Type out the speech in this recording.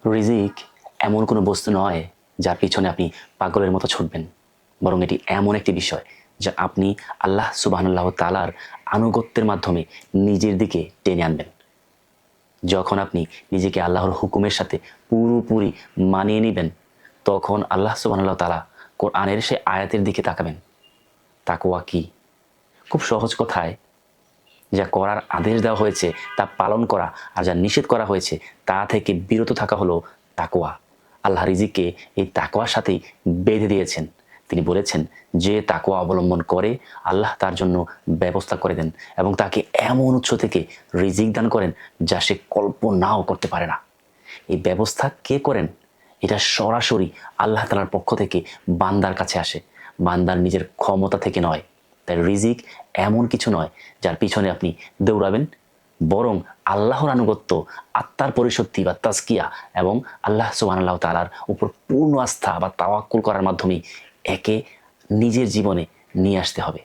রিজিক এমন কোনো বস্তু নয় যার পিছনে আপনি পাগলের মতো ছুটবেন, বরং এটি এমন একটি বিষয় যা আপনি আল্লাহ সুবহানাল্লাহ তাআলার আনুগত্যের মাধ্যমে নিজের দিকে টেনে আনবেন। যখন আপনি নিজেকে আল্লাহর হুকুমের সাথে পুরোপুরি মানিয়ে নেবেন, তখন আল্লাহ সুবহানাল্লাহ তাআলা কোরআনের সে আয়াতের দিকে তাকাবেন। তাকওয়া কি? খুব সহজ কথায়, যা করার আদেশ দেওয়া হয়েছে তা পালন করা, আর যা নিষেধ করা হয়েছে তা থেকে বিরত থাকা হলো তাকওয়া। আল্লাহ রিজিককে এই তাকওয়ার সাথেই বেঁধে দিয়েছেন। তিনি বলেছেন, যে তাকওয়া অবলম্বন করে আল্লাহ তার জন্য ব্যবস্থা করে দেন এবং তাকে এমন উৎস থেকে রিজিক দান করেন যা সে কল্পনাও করতে পারে না। এই ব্যবস্থা কে করেন? এটা সরাসরি আল্লাহ তাআলার পক্ষ থেকে বান্দার কাছে আসে, বান্দার নিজের ক্ষমতা থেকে নয়। তাই রিজিক এমন কিছু নয় যার পিছনে আপনি দৌড়াবেন, বরং আল্লাহর আনুগত্য, আত্মার পরিশুদ্ধি বা তাজকিয়া এবং আল্লাহ সুবহানাল্লাহ তাআলার উপর পূর্ণ আস্থা বা তাওয়াক্কুল করার মাধ্যমে একে নিজের জীবনে নিয়ে আসতে হবে।